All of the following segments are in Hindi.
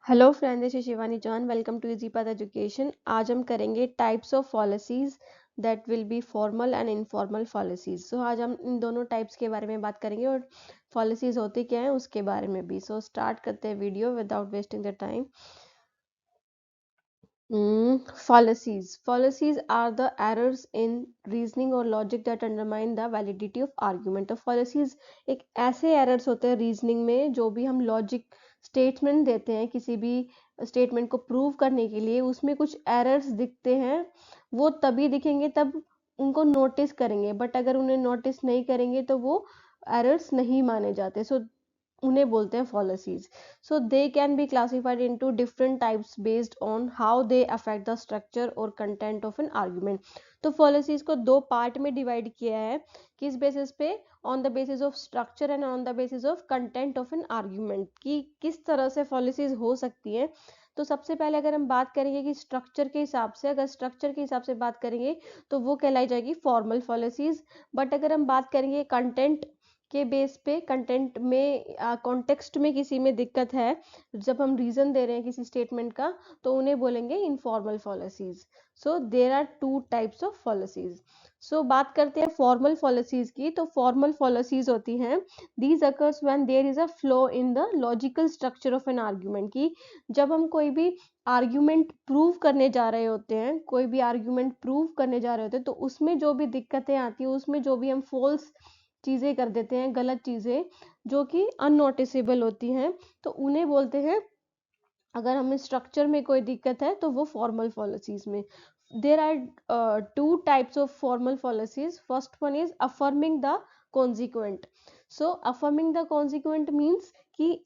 Hello friend, this is Shivani John. Welcome to Easy Path Education. आज हम करेंगे types of policies that will be formal and informal policies. So आज हम इन दोनों टाइप्स के बारे में बात करेंगे और पॉलिसीज होती क्या है उसके बारे में भी। सो स्टार्ट करते हैं video without wasting the time. Fallacies are the errors in reasoning or logic that undermine the validity of argument। तो fallacies एक ऐसे errors होते हैं रीजनिंग में, जो भी हम लॉजिक स्टेटमेंट देते हैं किसी भी स्टेटमेंट को प्रूव करने के लिए, उसमें कुछ एरर्स दिखते हैं। वो तभी दिखेंगे तब उनको नोटिस करेंगे, बट अगर उन्हें नोटिस नहीं करेंगे तो वो एरर्स नहीं माने जाते। सो उन्हें बोलते हैं fallacies। So they can be classified into different types based on how they affect the structure or content of an argument। तो fallacies को दो पार्ट में डिवाइड किया है। किस बेसिस पे? On the basis of structure and on the basis of content of an argument, कि किस तरह से fallacies हो सकती हैं। तो सबसे पहले अगर हम बात करेंगे कि स्ट्रक्चर के हिसाब से, अगर स्ट्रक्चर के हिसाब से बात करेंगे तो वो कहलाई जाएगी फॉर्मल fallacies। बट अगर हम बात करेंगे कंटेंट के बेस पे, कंटेंट में कॉन्टेक्स्ट में किसी में दिक्कत है, जब हम रीजन दे रहे हैं किसी स्टेटमेंट का, तो उन्हें बोलेंगे informal fallacies। So there are two types of fallacies। So बात करते हैं फॉर्मल fallacies की। तो फॉर्मल fallacies होती हैं these occurs when there is a flaw in the logical structure of an argument, की जब हम कोई भी आर्ग्यूमेंट प्रूव करने जा रहे होते हैं, कोई भी आर्ग्यूमेंट प्रूव करने जा रहे होते हैं, तो उसमें जो भी दिक्कतें आती हैं, उसमें जो भी हम फॉल्स चीजें कर देते हैं, गलत चीजें जो कि अननोटिसेबल होती हैं, तो उन्हें बोलते हैं, अगर हमें स्ट्रक्चर में कोई दिक्कत है तो वो फॉर्मल fallacies में। There are two types of formal fallacies। First one is affirming the consequent. So affirming the consequent means कि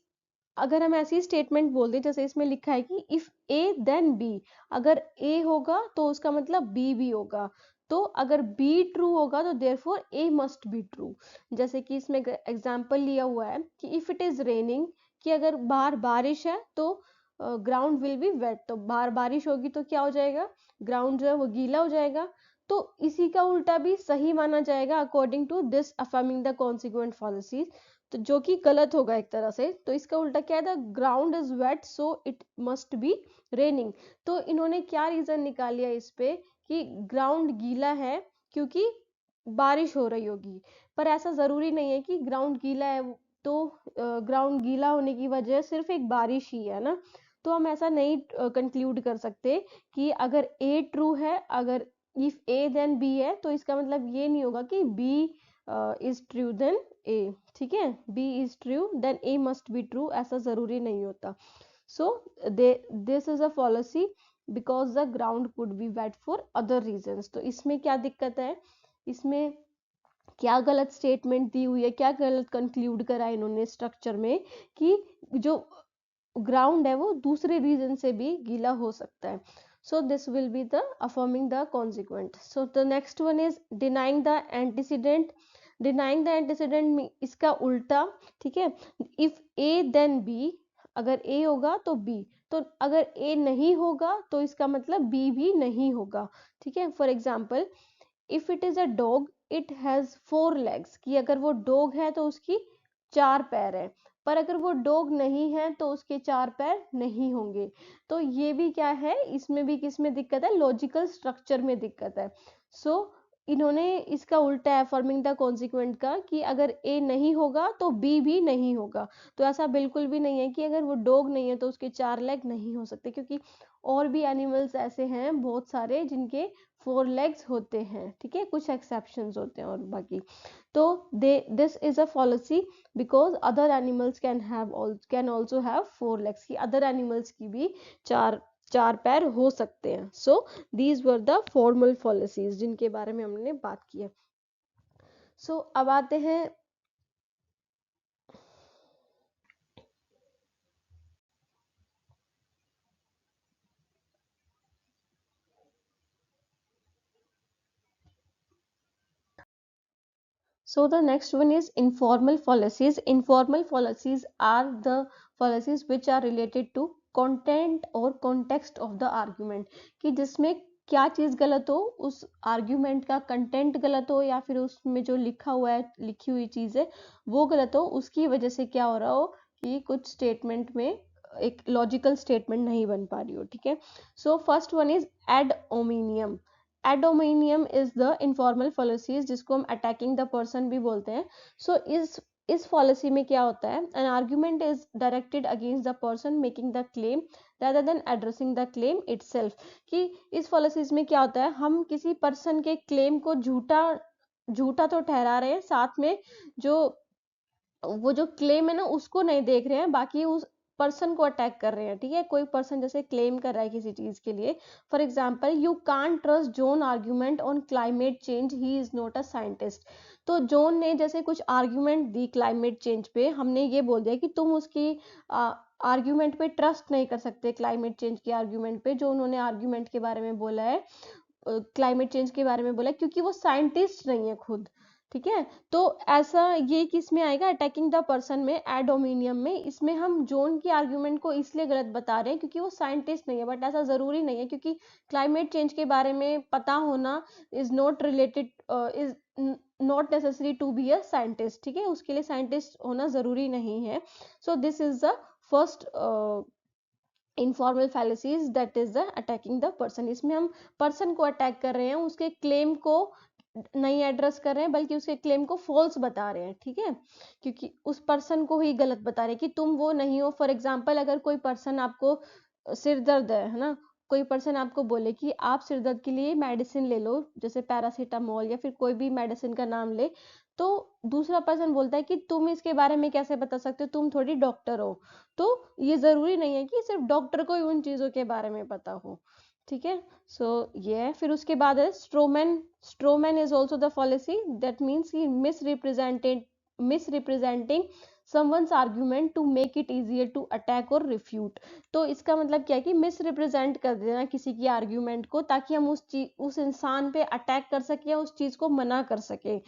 अगर हम ऐसी स्टेटमेंट बोल दें, जैसे इसमें लिखा है कि इफ ए देन बी, अगर ए होगा तो उसका मतलब बी भी होगा। तो अगर बी ट्रू होगा तो therefore A must be true. जैसे कि इसमें एग्जांपल लिया हुआ है कि इफ इट इज रेनिंग, कि अगर बाहर बारिश है तो ग्राउंड विल बी वेट। तो बाहर बारिश होगी तो क्या हो जाएगा? ग्राउंड जो है वो गीला हो जाएगा। तो इसी का उल्टा भी सही माना जाएगा according to this affirming the consequent fallacies। तो जो कि गलत होगा एक तरह से। तो इसका उल्टा क्या है? The ground is wet so it must be raining. तो इन्होंने क्या रीजन निकाल लिया इस पे कि ग्राउंड गीला है क्योंकि बारिश हो रही होगी। पर ऐसा जरूरी नहीं है कि ग्राउंड गीला है तो ग्राउंड गीला होने की वजह सिर्फ एक बारिश ही है ना। तो हम ऐसा नहीं कंक्लूड कर सकते कि अगर ए ट्रू है, अगर इफ ए देन बी है, तो इसका मतलब ये नहीं होगा कि B is true then A. ठीक है, B is true then A must be true, ऐसा जरूरी नहीं होता। So this is a policy because the ground could be wet for other reasons. तो इसमें क्या दिक्कत है? इसमें क्या गलत स्टेटमेंट दी हुई है, क्या गलत कंक्लूड करा है इन्होंने स्ट्रक्चर में, कि जो ग्राउंड है वो दूसरे रीजन से भी गीला हो सकता है। So this will be the affirming the consequent. So the next one is denying the antecedent. Denying the antecedent इसका उल्टा। ठीक है, इफ ए देन बी, अगर ए होगा तो बी, तो अगर ए नहीं होगा तो इसका मतलब बी भी नहीं होगा। ठीक है, for example if it is a dog it has 4 legs, कि अगर वो डॉग है तो उसकी 4 पैर है। पर अगर वो डॉग नहीं है तो उसके 4 पैर नहीं होंगे। तो ये भी क्या है, इसमें भी किस में दिक्कत है? लॉजिकल स्ट्रक्चर में दिक्कत है। सो इन्होंने इसका उल्टा है फॉर्मिंग द कॉन्सिक्वेंट का, कि अगर ए नहीं होगा तो बी भी नहीं होगा। तो ऐसा बिल्कुल भी नहीं है कि अगर वो डॉग नहीं है तो उसके 4 लेग नहीं हो सकते, क्योंकि और भी एनिमल्स ऐसे हैं बहुत सारे जिनके 4 legs होते हैं। ठीक है, कुछ एक्सेप्शंस होते हैं और बाकी तो दे this is a policy because other animals can also have 4 legs, की अदर एनिमल्स की भी चार पैर हो सकते हैं। So these were the formal policies जिनके बारे में हमने बात की है। सो अब आते हैं So the next one is informal fallacies. Informal fallacies are the fallacies which are related to content or context of the argument, कि जिसमें क्या चीज गलत हो, उस आर्ग्यूमेंट का कंटेंट गलत हो, या फिर उसमें जो लिखा हुआ है, लिखी हुई चीज है वो गलत हो, उसकी वजह से क्या हो रहा हो कि कुछ स्टेटमेंट में एक लॉजिकल स्टेटमेंट नहीं बन पा रही हो, ठीक है। So first one is ad hominem. Ad hominem is the informal fallacies, जिसको हम अटैकिंग द पर्सन भी बोलते हैं। सो इस पॉलिसी में क्या होता है, an argument is directed against the person making the claim rather than addressing the claim itself। कि इस पॉलिसीज में क्या होता है, हम किसी पर्सन के क्लेम को झूठा तो ठहरा रहे हैं, साथ में जो वो जो क्लेम है ना उसको नहीं देख रहे हैं, बाकी उस पर्सन को अटैक कर रहे हैं, ठीक है। कोई पर्सन जैसे क्लेम कर रहा है किसी चीज के लिए, for example you can't trust John argument on climate change, he is not a scientist. तो जॉन ने जैसे कुछ आर्ग्यूमेंट दी क्लाइमेट चेंज पे, हमने ये बोल दिया कि तुम उसकी आर्ग्यूमेंट पे ट्रस्ट नहीं कर सकते, क्लाइमेट चेंज के आर्ग्यूमेंट पे, जो उन्होंने आर्ग्यूमेंट के बारे में बोला है, क्लाइमेट चेंज के बारे में बोला, क्योंकि वो साइंटिस्ट नहीं है खुद, ठीक है। तो ऐसा ये किस में आएगा, अटैकिंग द पर्सन में, एड ओमिनियम में। इसमें हम जोन की आर्ग्यूमेंट को इसलिए गलत बता रहे हैं क्योंकि वो साइंटिस्ट नहीं है, बट ऐसा जरूरी नहीं है, क्योंकि क्लाइमेट चेंज के बारे में पता होना is not related, is not necessary to be a scientist, ठीक है। उसके लिए साइंटिस्ट होना जरूरी नहीं है। So this is the first informal fallacies, that is the attacking the person. इसमें हम पर्सन को अटैक कर रहे हैं, उसके क्लेम को नहीं एड्रेस कर रहे हैं, बल्कि उसके क्लेम को फॉल्स बता रहे हैं, ठीक है, क्योंकि उस पर्सन को ही गलत बता रहे हैं कि तुम वो नहीं हो। फॉर एग्जाम्पल अगर कोई पर्सन आपको सिर दर्द है ना, कोई पर्सन आपको बोले कि आप सिर दर्द के लिए मेडिसिन ले लो, जैसे पैरासीटामोल या फिर कोई भी मेडिसिन का नाम ले, तो दूसरा पर्सन बोलता है कि तुम इसके बारे में कैसे बता सकते हो, तुम थोड़ी डॉक्टर हो। तो ये जरूरी नहीं है कि सिर्फ डॉक्टर को ही उन चीजों के बारे में पता हो, ठीक है। सो ये है। फिर उसके बाद है strawman. Strawman is also the policy that means misrepresenting someone's argument to make it easier to attack और रिफ्यूट। तो इसका मतलब क्या है कि मिसरिप्रेजेंट कर देना किसी की आर्ग्यूमेंट को, ताकि हम उस इंसान पे अटैक कर सके या उस चीज को मना कर सके।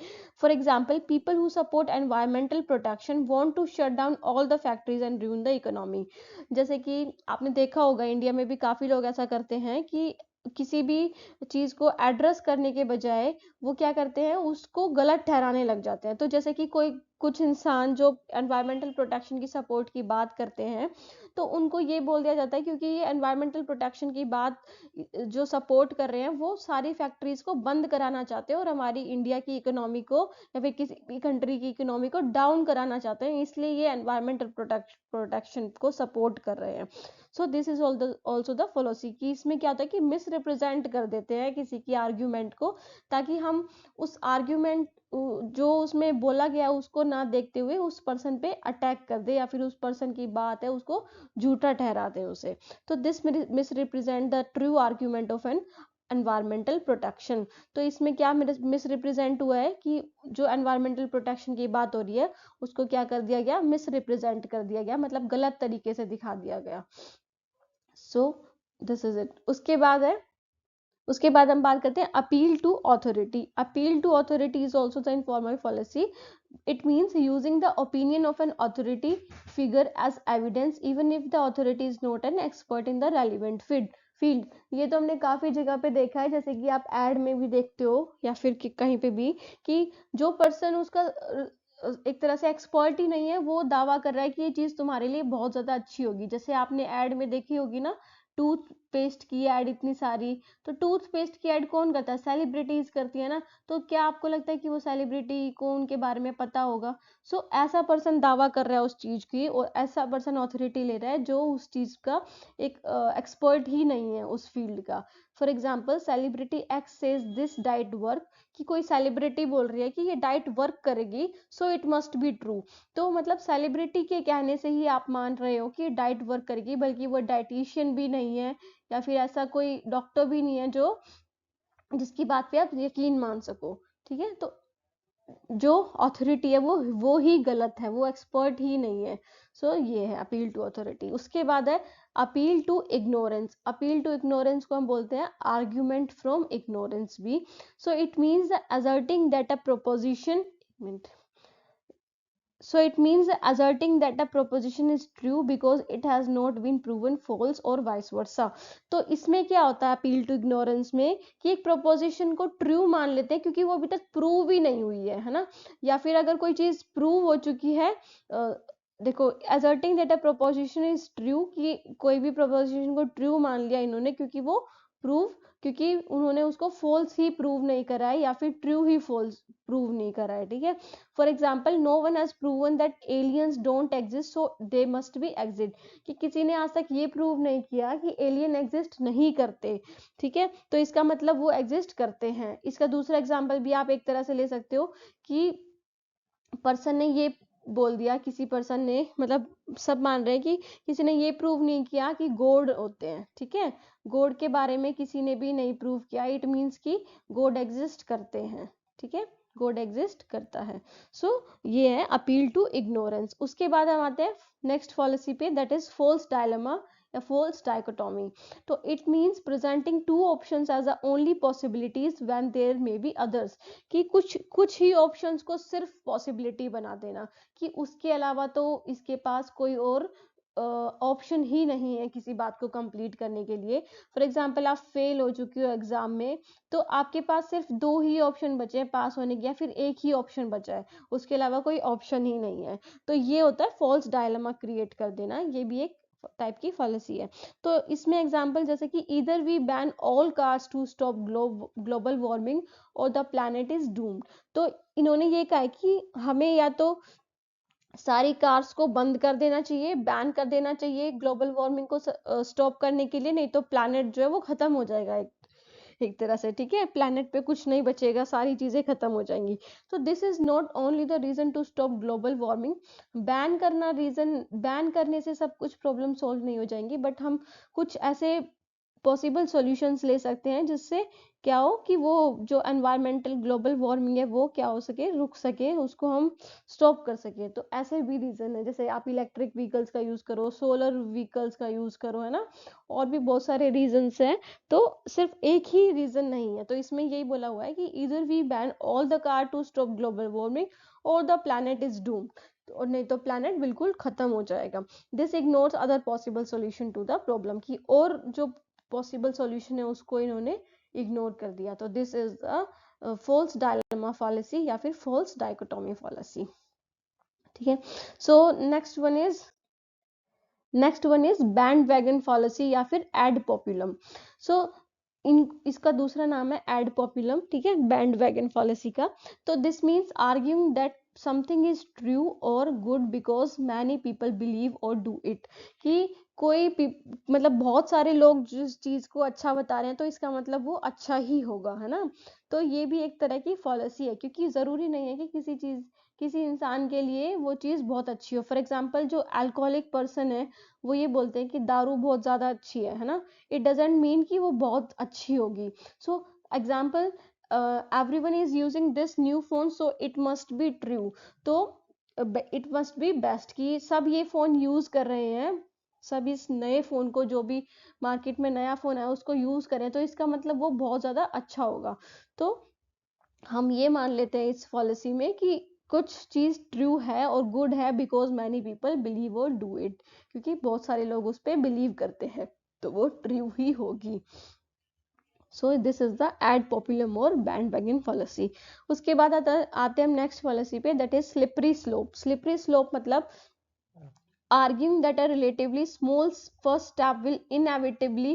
For example people who support environmental protection want to shut down all the factories and ruin the economy. जैसे कि आपने देखा होगा इंडिया में भी काफी लोग ऐसा करते हैं कि किसी भी चीज को एड्रेस करने के बजाय वो क्या करते हैं, उसको गलत ठहराने लग जाते हैं। तो जैसे कि कोई कुछ इंसान जो एनवायरमेंटल प्रोटेक्शन की सपोर्ट की बात करते हैं, तो उनको ये बोल दिया जाता है क्योंकि ये एनवायरमेंटल प्रोटेक्शन की बात जो सपोर्ट कर रहे हैं वो सारी फैक्ट्रीज को बंद कराना चाहते हैं और हमारी इंडिया की इकोनॉमी को या फिर किसी भी कंट्री की इकोनॉमी को डाउन कराना चाहते हैं, इसलिए ये एनवायरमेंटल प्रोटेक्शन को सपोर्ट कर रहे हैं। So this is also the fallacy, कि इसमें क्या होता है कि मिस रिप्रेजेंट कर देते हैं किसी की आर्ग्यूमेंट को, ताकि हम उस आर्ग्यूमेंट जो उसमें बोला गया उसको ना देखते हुए उस पर्सन पे अटैक कर दे, या फिर उस पर्सन की बात है उसको झूठा ठहरा दे उसे। तो this miss represent the true argument of N environmental protection. तो इसमें क्या मिस रिप्रेजेंट हुआ है कि जो एनवायरमेंटल प्रोटेक्शन की बात हो रही है उसको क्या कर दिया गया, मिस रिप्रेजेंट कर दिया गया, मतलब गलत तरीके से दिखा दिया गया। So this is it. उसके बाद हम बात करते हैं appeal to authority. Appeal to authority is also the informal fallacy. It means using the opinion of an authority figure as evidence even if the authority is not an expert in the relevant field. ये तो हमने काफी जगह पे देखा है, जैसे कि आप एड में भी देखते हो या फिर कहीं पे भी, कि जो पर्सन उसका एक तरह से एक्सपर्ट ही नहीं है, वो दावा कर रहा है कि ये चीज तुम्हारे लिए बहुत ज्यादा अच्छी होगी। जैसे आपने एड में देखी होगी ना, टूथपेस्ट की एड इतनी सारी, तो टूथपेस्ट की एड कौन करता है, सेलिब्रिटीज करती है ना। तो क्या आपको लगता है कि वो सेलिब्रिटी को उनके बारे में पता होगा? सो ऐसा पर्सन दावा कर रहा है उस चीज की, और ऐसा पर्सन ऑथोरिटी ले रहा है जो उस चीज का एक एक्सपर्ट ही नहीं है उस फील्ड का। For example celebrity x says this diet work, कि कोई सेलिब्रिटी बोल रही है कि ये डाइट वर्क करेगी, सो इट मस्ट बी ट्रू। तो मतलब सेलिब्रिटी के कहने से ही आप मान रहे हो कि डाइट वर्क करेगी, बल्कि वो डाइटिशियन भी नहीं है या फिर ऐसा कोई डॉक्टर भी नहीं है जो जिसकी बात पे आप यकीन मान सको, ठीक है। तो जो अथॉरिटी है वो ही गलत है, वो एक्सपर्ट ही नहीं है। सो ये है अपील टू अथॉरिटी। उसके बाद है appeal to ignorance. Appeal to ignorance को हम बोलते हैं आर्ग्यूमेंट फ्रॉम इग्नोरेंस भी। So it means asserting that a proposition So it means asserting that a proposition is true because it has not been proven false or vice versa। तो इसमें क्या होता है अपील टू इग्नोरेंस में, कि एक प्रोपोजिशन को ट्रू मान लेते हैं क्योंकि वो अभी तक प्रूव ही नहीं हुई है ना, या फिर अगर कोई चीज प्रूव हो चुकी है देखो, asserting that a proposition is true, कि कोई भी proposition को true मान लिया इन्होंने, क्योंकि उन्होंने उसको false ही prove नहीं करा है या फिर true ही false prove नहीं करा है, ठीक है। For example, no one has proven that aliens don't exist, so they must be exist, कि किसी ने आज तक ये prove नहीं किया कि alien exist नहीं करते, ठीक है, तो इसका मतलब वो exist करते हैं। इसका दूसरा example भी आप एक तरह से ले सकते हो कि पर्सन ने ये बोल दिया, किसी पर्सन ने, मतलब सब मान रहे हैं कि किसी ने ये प्रूव नहीं किया कि गॉड होते हैं, ठीक है, गॉड के बारे में किसी ने भी नहीं प्रूव किया, इट मीन्स कि गॉड एग्जिस्ट करते हैं, ठीक है, गॉड एग्जिस्ट करता है। सो ये है अपील टू इग्नोरेंस। उसके बाद हम आते हैं नेक्स्ट पॉलिसी पे, दैट इज फॉल्स डायलेमा या फॉल्स डाइकोटोमी। तो it means presenting two options as the only possibilities when there may be others, कि कुछ ही ऑप्शंस को सिर्फ पॉसिबिलिटी बना देना, कि उसके अलावा तो इसके पास कोई और ऑप्शन ही नहीं है किसी बात को कंप्लीट करने के लिए। फॉर एग्जाम्पल, आप फेल हो चुके हो एग्जाम में, तो आपके पास सिर्फ 2 ही ऑप्शन बचे हैं पास होने के, या फिर एक ही ऑप्शन बचा है, उसके अलावा कोई ऑप्शन ही नहीं है। तो ये होता है फॉल्स डायलेमा क्रिएट कर देना, ये भी एक टाइप की फॉलिसी है। तो इसमें एग्जांपल जैसे कि either we ban all cars to stop global warming or the planet is doomed. तो इन्होंने ये कहा है कि हमें या तो सारी कार्स को बंद कर देना चाहिए, बैन कर देना चाहिए ग्लोबल वार्मिंग को स्टॉप करने के लिए, नहीं तो प्लैनेट जो है वो खत्म हो जाएगा एक तरह से, ठीक है, प्लैनेट पे कुछ नहीं बचेगा, सारी चीजें खत्म हो जाएंगी। तो this is not only the reason to stop global warming. Ban करने से सब कुछ प्रॉब्लम सॉल्व नहीं हो जाएंगी, बट हम कुछ ऐसे पॉसिबल सॉल्यूशंस ले सकते हैं जिससे क्या हो कि वो जो एनवायरमेंटल ग्लोबल वार्मिंग है वो क्या हो सके, रुक सके, उसको हम स्टॉप कर सके। तो ऐसे भी रीजन है, जैसे आप इलेक्ट्रिक व्हीकल्स का यूज करो, सोलर व्हीकल्स का यूज करो, है ना, और भी बहुत सारे रीजंस हैं। तो सिर्फ एक ही रीजन नहीं है, तो इसमें यही बोला हुआ है कि either we ban all the car to stop global warming or the planet is doomed, और नहीं तो प्लैनेट बिल्कुल खत्म हो जाएगा। This ignores other possible solution to the problem, की और जो पॉसिबल सॉल्यूशन है उसको इन्होंने इग्नोर कर दिया। तो this is the false dilemma fallacy या फिर फॉल्स डाइकोटोमी फॉलिसी, ठीक है। So next one is bandwagon fallacy या फिर एड पॉपुलम। सो इसका दूसरा नाम है एड पॉपुलम, ठीक है, बैंड वैगन फॉलिसी का। तो this means arguing that something is true और good because many people believe और डू इट, कि मतलब बहुत सारे लोग जिस चीज को अच्छा बता रहे हैं तो इसका मतलब वो अच्छा ही होगा, है ना। तो ये भी एक तरह की फॉलिसी है, क्योंकि जरूरी नहीं है कि किसी इंसान के लिए वो चीज बहुत अच्छी हो। फॉर एग्जाम्पल, जो अल्कोहलिक पर्सन है वो ये बोलते हैं कि दारू बहुत ज्यादा अच्छी है ना, इट डजेंट मीन कि वो बहुत अच्छी होगी। So example, everyone is using this new phone so it must be true, तो it must be best, कि सब ये फोन यूज कर रहे हैं, सब इस नए फोन को, जो भी मार्केट में नया फोन है उसको यूज करें, तो इसका मतलब वो बहुत ज्यादा अच्छा होगा। तो हम ये मान लेते हैं इस पॉलिसी में कि कुछ चीज ट्रू है और गुड है बिकॉज मैनी पीपल बिलीव और डू इट, क्योंकि बहुत सारे लोग उस पर बिलीव करते हैं, तो वो ट्रू ही होगी। So this is the ad populum और बैंड वैगन पॉलिसी। उसके बाद आते हैं हम नेक्स्ट पॉलिसी पे, that is slippery slope. Slippery slope मतलब arguing that a relatively small first step will inevitably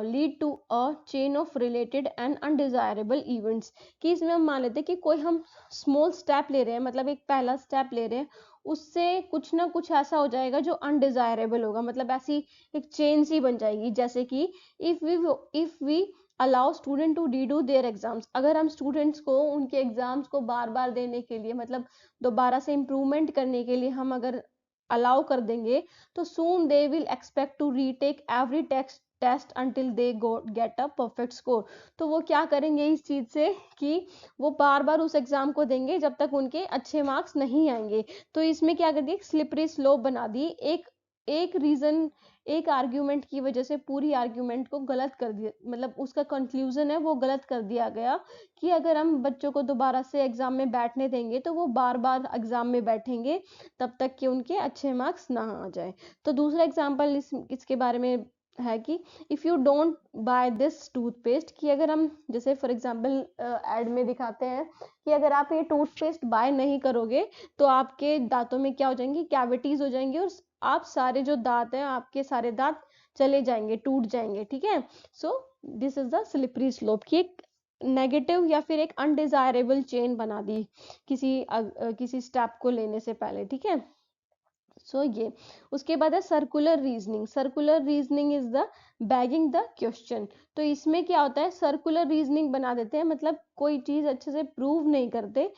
lead to a chain of related and undesirable events, कि इसमें हम मान लेते हैं कि कोई हम स्मॉल स्टेप ले रहे हैं, मतलब एक पहला स्टेप ले रहे हैं, उससे कुछ ना कुछ ऐसा हो जाएगा जो अनडिजायरेबल होगा, मतलब ऐसी एक चेन सी बन जाएगी। जैसे कि if we allow student to redo their exams, अगर हम स्टूडेंट्स को उनके एग्जाम्स को बार बार देने के लिए, मतलब दोबारा से इम्प्रूवमेंट करने के लिए हम अगर अलाउ कर देंगे, तो soon they will expect to retake every test until they get a perfect score. तो वो क्या करेंगे इस चीज से कि वो बार बार उस एग्जाम को देंगे जब तक उनके अच्छे मार्क्स नहीं आएंगे। तो इसमें क्या कर दिया, स्लिपरी स्लोप बना दी, एक रीजन, एक आर्ग्यूमेंट की वजह से पूरी आर्ग्यूमेंट को गलत कर दिया, मतलब उसका कंक्लूजन है वो गलत कर दिया गया, कि अगर हम बच्चों को दोबारा से एग्जाम में बैठने देंगे तो वो बार बार एग्जाम में बैठेंगे तब तक कि उनके अच्छे मार्क्स ना आ जाए। तो दूसरा एग्जाम्पल इसके बारे में है कि if you don't by this toothpaste, कि अगर हम जैसे फॉर एग्जांपल एड में दिखाते हैं कि अगर आप ये टूथपेस्ट बाय नहीं करोगे तो आपके दांतों में क्या हो जाएंगी, कैविटीज हो जाएंगी, और आप सारे जो दांत हैं आपके सारे दांत चले जाएंगे, टूट जाएंगे, ठीक है। So this is the slippery slope, की एक नेगेटिव या फिर एक अनडिजायरेबल चेन बना दी किसी स्टेप को लेने से पहले, ठीक है। सो ये उसके बाद है circular reasoning. Circular reasoning is the bagging the question. तो इसमें क्या होता है, सर्कुलर रीजनिंग बना देते हैं, मतलब कोई चीज अच्छे से प्रूव नहीं करते,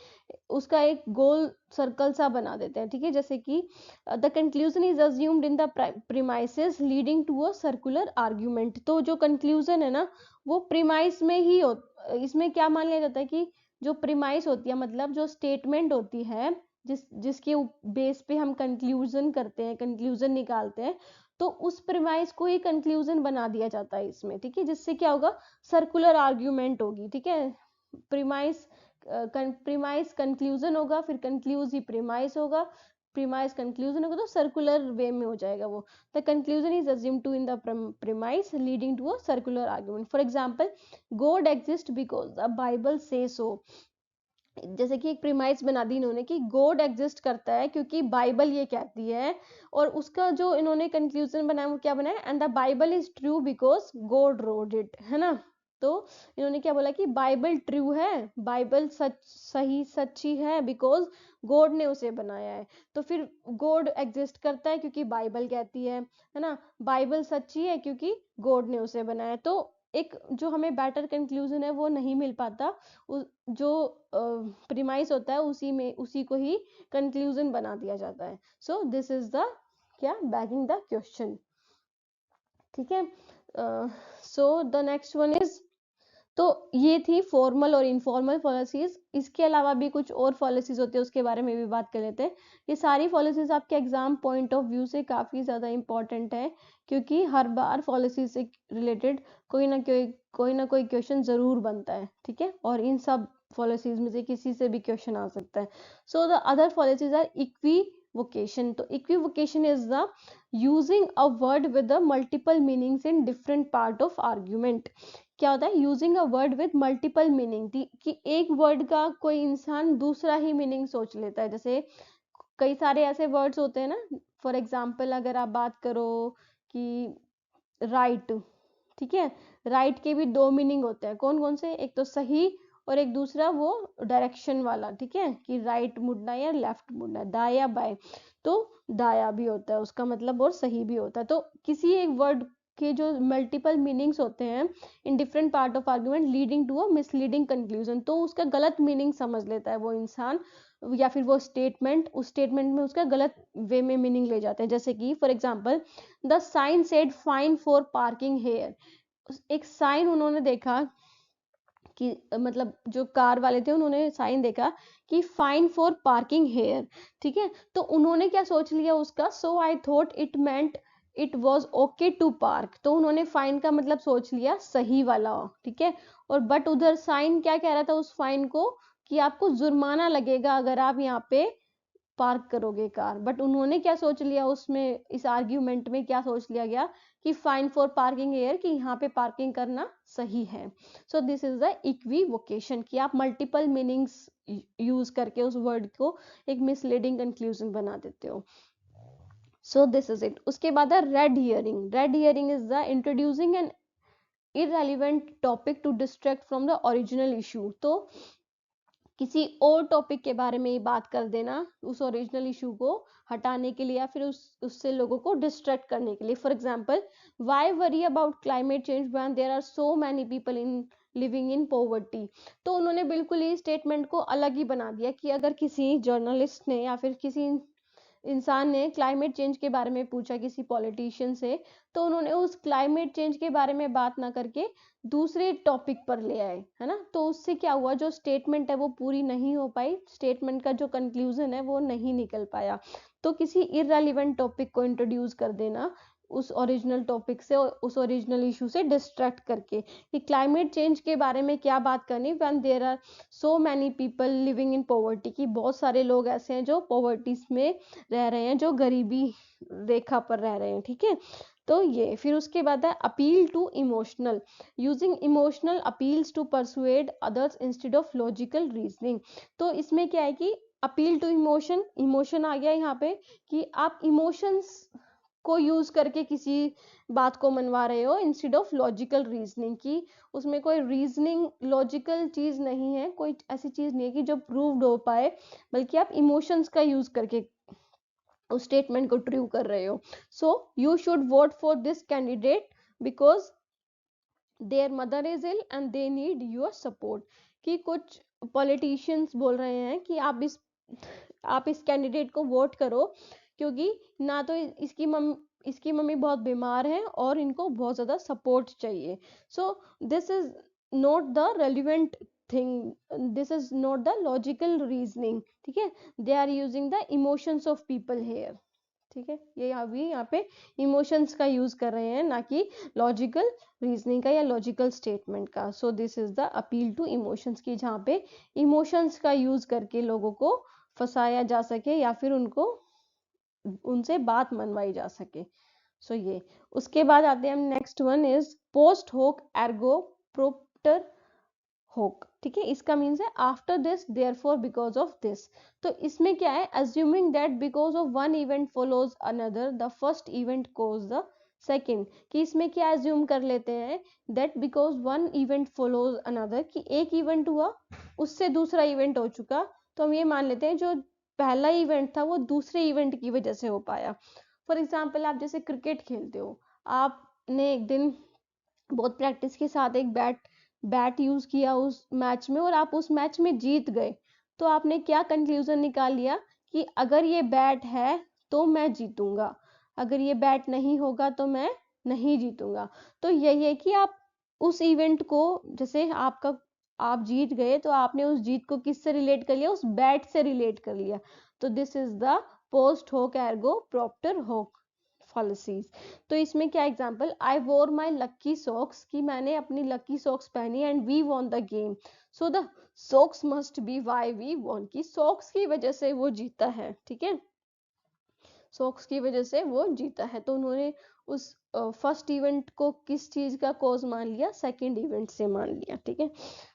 उसका एक गोल सर्कल सा बना देते हैं, ठीक है। जैसे कि the conclusion is assumed in the premises leading to a circular argument. तो जो कंक्लूजन है ना वो प्रीमाइस में ही इसमें क्या मान लिया जाता है कि जो प्रीमाइस होती है, मतलब जो स्टेटमेंट होती है जिसके बेस पे हम कंक्लूजन करते हैं, कंक्लूजन निकालते हैं, तो उस प्रीमाइस को ही कंक्लूजन बना दिया जाता है इसमें, ठीक है। जिससे क्या होगा, सर्कुलर आर्ग्यूमेंट होगी, ठीक है। प्रीमाइस प्रीमाइस कंक्लूजन होगा, फिर कंक्लूज ही प्रीमाइस होगा, प्रीमाइस कंक्लूजन होगा, तो सर्कुलर वे में हो जाएगा वो। The conclusion is assumed to in the premise leading to a circular argument. For example, God exist because the Bible says so. जैसे कि एक प्रीमाइस बना दी इन्होंने कि गॉड एग्जिस्ट करता है क्योंकि बाइबल ये कहती है, और उसका जो इन्होंने कंक्लूजन बनाया वो क्या बनाया, and the Bible is true because God road it, है ना। तो इन्होंने क्या बोला कि बाइबल ट्रू है, बाइबल सही सच्ची है बिकॉज गॉड ने उसे बनाया है। तो फिर गॉड एग्जिस्ट करता है क्योंकि बाइबल कहती है ना। बाइबल सच्ची है क्योंकि गॉड ने उसे बनाया। तो एक जो हमें बेटर कंक्लूजन है वो नहीं मिल पाता, जो प्रीमाइस होता है उसी को ही कंक्लूजन बना दिया जाता है। सो दिस इज द क्या, बैगिंग द क्वेश्चन, ठीक है। So the next one is, तो ये थी फॉर्मल और इनफॉर्मल पॉलिसीज। इसके अलावा भी कुछ और पॉलिसीज होती है, उसके बारे में भी बात कर लेते हैं। ये सारी पॉलिसीज आपके एग्जाम पॉइंट ऑफ व्यू से काफी ज्यादा इंपॉर्टेंट है, क्योंकि हर बार पॉलिसी से रिलेटेड कोई ना कोई क्वेश्चन जरूर बनता है, ठीक है। और इन सब पॉलिसीज में से किसी से भी क्वेश्चन आ सकता है। So the other policies are equivocation. तो equivocation is the using a word with the multiple meanings in different part of argument. क्या होता है, using a word with multiple meaning, कि एक वर्ड का कोई इंसान दूसरा ही मीनिंग सोच लेता है। जैसे कई सारे ऐसे वर्ड्स होते हैं ना, फॉर एग्जाम्पल अगर आप बात करो कि राइट, ठीक है, राइट के भी दो मीनिंग होते हैं, कौन कौन से, एक तो सही और एक दूसरा वो डायरेक्शन वाला, ठीक है, कि राइट मुड़ना या लेफ्ट मुड़ना, दाएं या बाएं। तो दाया भी होता है उसका मतलब, और सही भी होता है। तो किसी एक वर्ड के जो मल्टीपल मीनिंग्स होते हैं in different part of argument leading to a misleading conclusion, तो उसका गलत मीनिंग समझ लेता है वो इंसान, या फिर वो स्टेटमेंट, उस स्टेटमेंट में उसका गलत वे में मीनिंग ले जाते हैं। जैसे कि for example, the sign said fine for parking here. एक साइन उन्होंने देखा कि मतलब जो कार वाले थे उन्होंने साइन देखा कि फाइन फॉर पार्किंग हेयर, ठीक है। तो उन्होंने क्या सोच लिया उसका, so I thought it meant it was okay to park. तो उन्होंने फाइन का मतलब सोच लिया सही वाला, ठीक है। और बट उधर साइन क्या कह रहा था उस फाइन को, कि आपको जुर्माना लगेगा अगर आप यहाँ पे पार्क करोगे कार। बट उन्होंने क्या सोच लिया उसमें, इस आर्ग्यूमेंट में क्या सोच लिया गया कि फाइन फॉर पार्किंग एयर, कि यहाँ पे पार्किंग करना सही है। सो दिस इज द इक्विवोकेशन, कि आप मल्टीपल मीनिंग्स यूज करके उस वर्ड को एक मिसलीडिंग कंक्लूजन बना देते हो। So this is it. उसके बाद है red herring. Red herring is the introducing an irrelevant topic to distract from the original issue. तो किसी और टॉपिक के बारे में बात कर देना उस ओरिजिनल इशू को हटाने के लिए, या फिर उससे लोगों को डिस्ट्रैक्ट करने के लिए। For example, why worry about climate change when there are so many people in living in poverty. तो उन्होंने बिल्कुल ही स्टेटमेंट को अलग ही बना दिया, कि अगर किसी जर्नलिस्ट ने या फिर किसी इंसान ने क्लाइमेट चेंज के बारे में पूछा किसी पॉलिटिशियन से, तो उन्होंने उस क्लाइमेट चेंज के बारे में बात ना करके दूसरे टॉपिक पर ले आए, है ना। तो उससे क्या हुआ, जो स्टेटमेंट है वो पूरी नहीं हो पाई, स्टेटमेंट का जो कंक्लूजन है वो नहीं निकल पाया। तो किसी इररेलेवेंट टॉपिक को इंट्रोड्यूस कर देना उस ओरिजिनल टॉपिक से, उस ओरिजिनल इशू से डिस्ट्रैक्ट करके, कि क्लाइमेट चेंज के बारे में क्या बात करनी when there are so many people living in poverty, कि बहुत सारे लोग ऐसे हैं जो पॉवर्टी में रह रहे हैं, जो गरीबी रेखा पर रह रहे हैं, ठीक है। तो ये फिर उसके बाद है appeal to emotional, using emotional appeals to persuade others instead of logical reasoning. तो इसमें क्या है कि अपील टू इमोशन, इमोशन आ गया यहाँ पे कि आप इमोशंस को यूज करके किसी बात को मनवा रहे हो इंस्टेड ऑफ लॉजिकल रीजनिंग की, उसमें कोई रीजनिंग लॉजिकल चीज नहीं है, कोई ऐसी चीज नहीं है कि जो प्रूव्ड हो पाए, बल्कि आप इमोशंस का यूज करके उस स्टेटमेंट को ट्रू कर रहे हो। So you should vote for this candidate because their mother is ill and they need your support. कि कुछ पॉलिटिशियंस बोल रहे हैं कि आप इस कैंडिडेट को वोट करो क्योंकि ना तो इसकी मम्मी बहुत बीमार है और इनको बहुत ज्यादा सपोर्ट चाहिए। So this is not the relevant thing, this is not the logical reasoning, ठीक है, they are using the emotions of people here, ठीक है, ये अभी यहाँ पे इमोशंस का यूज कर रहे हैं ना कि लॉजिकल रीजनिंग का या लॉजिकल स्टेटमेंट का। So this is the appeal to emotions की, जहाँ पे इमोशंस का यूज करके लोगों को फंसाया जा सके या फिर उनसे बात मनवाई जा सके। सो ये उसके बाद आते हैं हम, next one is post hoc ergo propter hoc, ठीक है, इसका मीन्स है after this therefore because of this. तो इसमें क्या है, assuming that because of one event follows another the first event cause the second. कि इसमें क्या अज्यूम कर लेते हैं, that because one event follows another, कि एक इवेंट हुआ उससे दूसरा इवेंट हो चुका, तो हम ये मान लेते हैं जो पहला इवेंट था वो दूसरे इवेंट की वजह से हो पाया। फॉर एग्जाम्पल आप जैसे क्रिकेट खेलते हो, आपने एक दिन बहुत प्रैक्टिस के साथ एक बैट यूज किया उस मैच में और आप उस मैच में जीत गए, तो आपने क्या कंक्लूजन निकाल लिया कि अगर ये बैट है तो मैं जीतूंगा, अगर ये बैट नहीं होगा तो मैं नहीं जीतूंगा। तो यही है कि आप उस इवेंट को, जैसे आप जीत गए तो आपने उस जीत को किससे रिलेट कर लिया, उस बैट से रिलेट कर लिया। तो this is the post hoc Ergo प्रॉप्टर होक फॉलिसीज। तो इसमें क्या एग्जांपल, आई वोर माई लक्की सॉक्स, कि मैंने अपनी लक्की सॉक्स पहनी and we won the game, so the socks must be why we won, की सॉक्स की वजह से वो जीता है, ठीक है, सॉक्स की वजह से वो जीता है। तो उन्होंने उस फर्स्ट इवेंट को किस चीज का कॉज मान लिया, सेकंड इवेंट से मान लिया, ठीक है।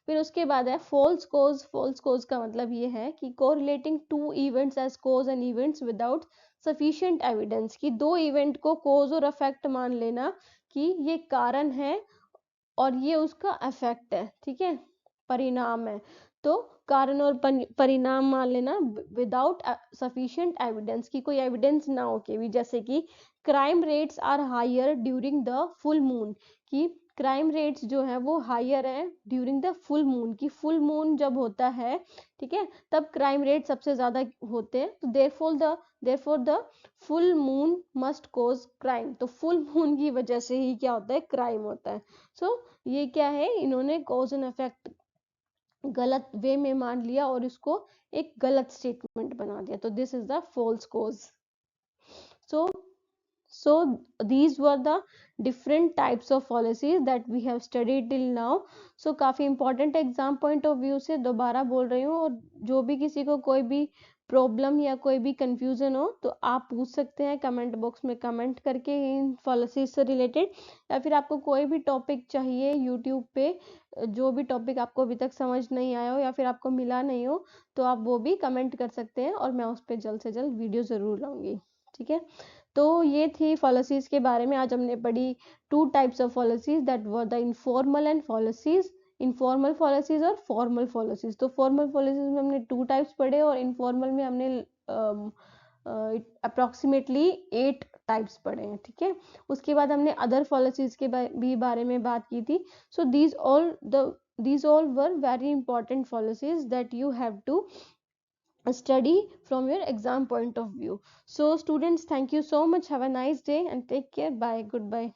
फिर उसके बाद है फॉल्स कॉज। फॉल्स कॉज का मतलब ये है कि correlating two events as cause and events without sufficient evidence, कि दो इवेंट को कॉज और इफेक्ट मान लेना कि ये कारण है और ये उसका इफेक्ट है, ठीक है, परिणाम है। तो कारण और परिणाम मान लेना विदाउट सफिशिएंट एविडेंस, की कोई एविडेंस ना हो के भी, जैसे कि crime rates are higher during the full moon, कि क्राइम रेट्स जो है वो हायर है ड्यूरिंग द फुल मून, की फुल मून जब होता है, ठीक है, तब क्राइम रेट सबसे ज्यादा होते हैं। तो therefore the full moon must cause crime, तो फुल मून की वजह से ही क्या होता है, क्राइम होता है। सो ये क्या है, इन्होंने कॉज एंड इफेक्ट गलत वे में मान लिया और इसको एक गलत स्टेटमेंट बना दिया। तो this is the false cause. so so these were the different types of policies that we have studied till now. so काफी important exam point of view से दोबारा बोल रही हूँ, और जो भी किसी को कोई भी प्रॉब्लम या कोई भी कंफ्यूजन हो तो आप पूछ सकते हैं कमेंट बॉक्स में कमेंट करके इन पॉलिसीज से रिलेटेड, या फिर आपको कोई भी टॉपिक चाहिए यूट्यूब पे, जो भी टॉपिक आपको अभी तक समझ नहीं आया हो या फिर आपको मिला नहीं हो, तो आप वो भी कमेंट कर सकते हैं और मैं उस पर जल्द से जल्द वीडियो जरूर लाऊंगी, ठीक है। तो ये थी पॉलिसीज के बारे में, आज हमने पढ़ी to types of policies that were the informal and policies, informal policies और फॉर्मल पॉलिसीज। तो फॉर्मल पॉलिसीज में हमने टू टाइप्स पढ़े और इनफॉर्मल में हमने अप्रोक्सीमेटली 8 टाइप्स पढ़े हैं, ठीक है। उसके बाद हमने अदर पॉलिसीज के भी बारे में बात की थी। सो these all were very important policies that you have to study from your exam point of view. So students, thank you so much, have a nice day and take care, bye, goodbye.